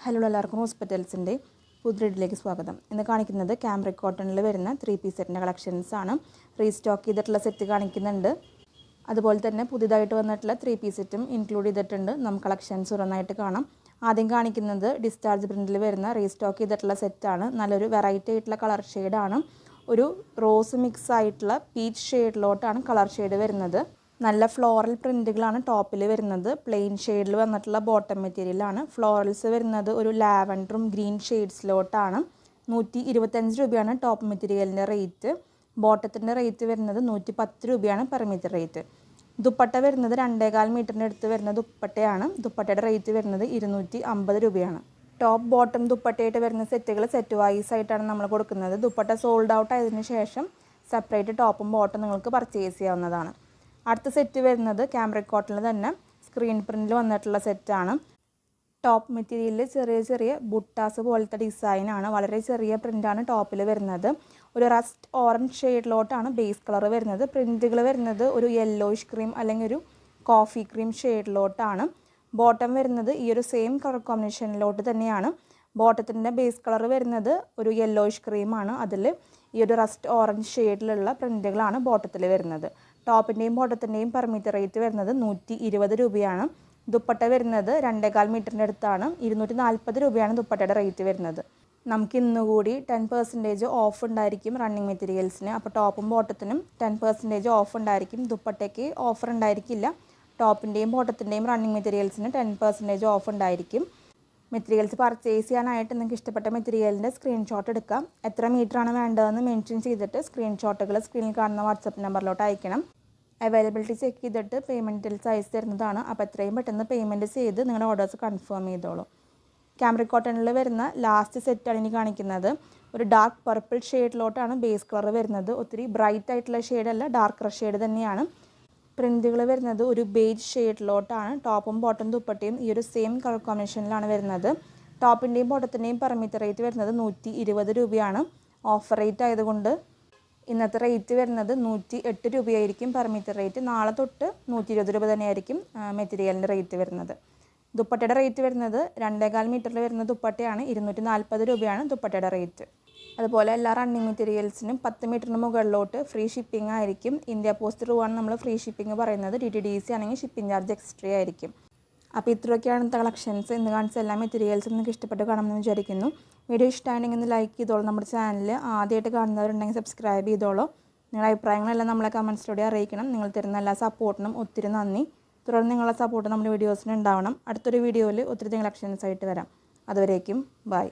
Hello എല്ലാവർക്കും ഹോസ്പിറ്റൽസിൻ്റെ പുതിയ വീഡിയോയിലേക്ക് സ്വാഗതം. ഇന്ന് കാണിക്കുന്നത് ക്യാമ്രിക് കോട്ടണിൽ വരുന്ന 3 പീസ് സെറ്റിൻ്റെ കളക്ഷൻസ് ആണ്. റീസ്റ്റോക്ക് ചെയ്തിട്ടുള്ള സെറ്റ് കാണിക്കുന്നുണ്ട്. അതുപോലെ തന്നെ പുതിയതായിട്ട് വന്നിട്ടുള്ള 3 പീസ് സെറ്റും ഇൻക്ലൂഡ് ചെയ്തിട്ടുണ്ട്. നമുക്ക് കളക്ഷൻസ് ഓരോന്നായിട്ട് കാണാം. ആദ്യം കാണിക്കുന്നത് ഡിസ്ചാർജ് പ്രിൻറ്റിൽ വരുന്ന റീസ്റ്റോക്ക് ചെയ്തിട്ടുള്ള സെറ്റാണ്. നല്ലൊരു വെറൈറ്റി ആയിട്ടുള്ള കളർ ഷെയ്ഡാണ്. ഒരു റോസ് മിക്സ് ആയിട്ടുള്ള പീച്ച് ഷെയ്ഡിലോട്ടാണ് കളർ ഷെയ്ഡ് വരുന്നത്. നല്ല ഫ്ലോറൽ പ്രിൻറ്റുകളാണ് ടോപ്പിൽ വരുന്നത്. പ്ലെയിൻ ഷെയ്ഡിൽ വന്നിട്ടുള്ള ബോട്ടം മെറ്റീരിയലാണ്. ഫ്ലോറൽസ് വരുന്നത് ഒരു ലാവൻഡറും ഗ്രീൻ ഷെയ്ഡ്സിലോട്ടാണ്. 125 രൂപയാണ് ടോപ്പ് മെറ്റീരിയലിൻ്റെ റേറ്റ്. ബോട്ടത്തിൻ്റെ റേറ്റ് വരുന്നത് 110 രൂപയാണ് പെർ മീറ്റർ റേറ്റ്. ദുപ്പട്ട വരുന്നത് 2.25 മീറ്ററിൻ്റെ അടുത്ത് വരുന്ന ദുപ്പട്ടയാണ്. ദുപ്പട്ടയുടെ റേറ്റ് വരുന്നത് 250 രൂപയാണ്. ടോപ്പ് ബോട്ടം ദുപ്പട്ടയായിട്ട് വരുന്ന സെറ്റുകൾ സെറ്റ് വൈസ് ആയിട്ടാണ് നമ്മൾ കൊടുക്കുന്നത്. ദുപ്പട്ട സോൾഡ് ഔട്ട് ആയതിനു ശേഷം സെപ്പറേറ്റ് ടോപ്പും ബോട്ടം നിങ്ങൾക്ക് പർച്ചേസ് ചെയ്യാവുന്നതാണ്. അടുത്ത സെറ്റ് വരുന്നത് ക്യാമ്രിക് കോട്ടണിൽ തന്നെ സ്ക്രീൻ പ്രിൻറ്റിൽ വന്നിട്ടുള്ള സെറ്റാണ്. ടോപ്പ് മെറ്റീരിയലിൽ ചെറിയ ചെറിയ ബുട്ടാസ് പോലത്തെ ഡിസൈനാണ്. വളരെ ചെറിയ പ്രിൻ്റാണ് ടോപ്പിൽ വരുന്നത്. ഒരു റസ്റ്റ് ഓറഞ്ച് ഷെയ്ഡിലോട്ടാണ് ബേസ് കളർ വരുന്നത്. പ്രിൻറ്റുകൾ വരുന്നത് ഒരു യെല്ലോയിഷ് ക്രീം അല്ലെങ്കിൽ ഒരു കോഫി ക്രീം ഷെയ്ഡിലോട്ടാണ്. ബോട്ടം വരുന്നത് ഈ ഒരു സെയിം കളർ കോമ്പിനേഷനിലോട്ട് തന്നെയാണ്. ബോട്ടത്തിൻ്റെ ബേസ് കളർ വരുന്നത് ഒരു യെല്ലോയിഷ് ക്രീമാണ്. അതിൽ ഈ ഒരു റസ്റ്റ് ഓറഞ്ച് ഷെയ്ഡിലുള്ള പ്രിൻറ്റുകളാണ് ബോട്ടത്തിൽ വരുന്നത്. ടോപ്പിൻ്റെയും ബോട്ടത്തിൻ്റെയും പെർ മീറ്റർ റേറ്റ് വരുന്നത് 120 രൂപയാണ്. ദുപ്പട്ട വരുന്നത് 2.25 മീറ്ററിൻ്റെ അടുത്താണ്. 240 രൂപയാണ് ദുപ്പട്ടയുടെ റേറ്റ് വരുന്നത്. നമുക്ക് ഇന്നുകൂടി 10% ഓഫ് ഉണ്ടായിരിക്കും റണ്ണിങ് മെറ്റീരിയൽസിന്. അപ്പോൾ ടോപ്പും ബോട്ടത്തിനും 10% ഓഫ് ഉണ്ടായിരിക്കും. ദുപ്പട്ടയ്ക്ക് ഓഫർ ഉണ്ടായിരിക്കില്ല. ടോപ്പിൻ്റെയും ബോട്ടത്തിൻ്റെയും റണ്ണിങ് മെറ്റീരിയൽസിന് 10% ഓഫ് ഉണ്ടായിരിക്കും. മെറ്റീരിയൽസ് പർച്ചേസ് ചെയ്യാനായിട്ട് നിങ്ങൾക്ക് ഇഷ്ടപ്പെട്ട മെറ്റീരിയലിൻ്റെ സ്ക്രീൻഷോട്ട് എടുക്കാം. എത്ര മീറ്ററാണ് വേണ്ടതെന്ന് മെൻഷൻ ചെയ്തിട്ട് സ്ക്രീൻഷോട്ടുകൾ സ്ക്രീനിൽ കാണുന്ന വാട്സപ്പ് നമ്പറിലോട്ട് അയക്കണം. അവൈലബിലിറ്റി ചെക്ക് ചെയ്തിട്ട് പേയ്മെൻറ്റ് ഡീറ്റെയിൽസ് അയച്ചു തരുന്നതാണ്. അപ്പോൾ എത്രയും പെട്ടെന്ന് പേയ്മെൻറ്റ് ചെയ്ത് നിങ്ങളുടെ ഓർഡേഴ്സ് കൺഫേം ചെയ്തോളൂ. ക്യാമ്രിക് കോട്ടണിൽ വരുന്ന ലാസ്റ്റ് സെറ്റാണ് ഇനി കാണിക്കുന്നത്. ഒരു ഡാർക്ക് പർപ്പിൾ ഷെയ്ഡിലോട്ടാണ് ബേസ് കളർ വരുന്നത്. ഒത്തിരി ബ്രൈറ്റ് ആയിട്ടുള്ള ഷെയ്ഡല്ല, ഡാർക്കർ ഷെയ്ഡ് തന്നെയാണ്. പ്രിൻറ്റുകൾ വരുന്നത് ഒരു ബേജ് ഷെയ്ഡിലോട്ടാണ്. ടോപ്പും ബോട്ടം ദുപ്പട്ടയും ഈ ഒരു സെയിം കളർ കോമ്പിനേഷനിലാണ് വരുന്നത്. ടോപ്പിൻ്റെയും ബോട്ടത്തിൻ്റെയും പെർ മീറ്റർ റേറ്റ് വരുന്നത് 120 രൂപയാണ്. ഓഫർ റേറ്റ് ആയതുകൊണ്ട് ഇന്നത്തെ റേറ്റ് വരുന്നത് 108 രൂപയായിരിക്കും പെർ മീറ്റർ റേറ്റ്. നാളെ തൊട്ട് 120 രൂപ തന്നെയായിരിക്കും മെറ്റീരിയലിൻ്റെ റേറ്റ് വരുന്നത്. ദുപ്പട്ടയുടെ റേറ്റ് വരുന്നത് 2.25 മീറ്ററിൽ വരുന്ന ദുപ്പട്ടയാണ്. 240 രൂപയാണ് ദുപ്പട്ടയുടെ റേറ്റ്. അതുപോലെ എല്ലാ റണ്ണിങ് മെറ്റീരിയൽസിനും 10 മീറ്ററിന് മുകളിലോട്ട് ഫ്രീ ഷിപ്പിംഗ് ആയിരിക്കും. ഇന്ത്യ പോസ്റ്റ് ത്രൂ ആണ് നമ്മൾ ഫ്രീ ഷിപ്പിംഗ് പറയുന്നത്. DTDC ആണെങ്കിൽ ഷിപ്പിംഗ് ചാർജ് എക്സ്ട്രാ ആയിരിക്കും. അപ്പോൾ ഇത്രയൊക്കെയാണ് ഇന്നത്തെ കളക്ഷൻസ്. ഇന്ന് കാണിച്ച എല്ലാ മെറ്റീരിയൽസും നിങ്ങൾക്ക് ഇഷ്ടപ്പെട്ട് കാണുമെന്ന് വിചാരിക്കുന്നു. വീഡിയോ ഇഷ്ടമാണെങ്കിൽ ഒന്ന് ലൈക്ക് ചെയ്തോളൂ. നമ്മുടെ ചാനൽ ആദ്യമായിട്ട് കാണുന്നവരുണ്ടെങ്കിൽ സബ്സ്ക്രൈബ് ചെയ്തോളൂ. നിങ്ങളുടെ അഭിപ്രായങ്ങളെല്ലാം നമ്മളെ കമൻസിലൂടെ അറിയിക്കണം. നിങ്ങൾ തരുന്ന എല്ലാ സപ്പോർട്ടിനും ഒത്തിരി നന്ദി. തുടർന്ന് നിങ്ങളുടെ സപ്പോർട്ട് നമ്മുടെ വീഡിയോസിന് ഉണ്ടാവണം. അടുത്തൊരു വീഡിയോയിൽ ഒത്തിരി കളക്ഷൻസ് ആയിട്ട് വരാം. അതുവരേക്കും ബൈ.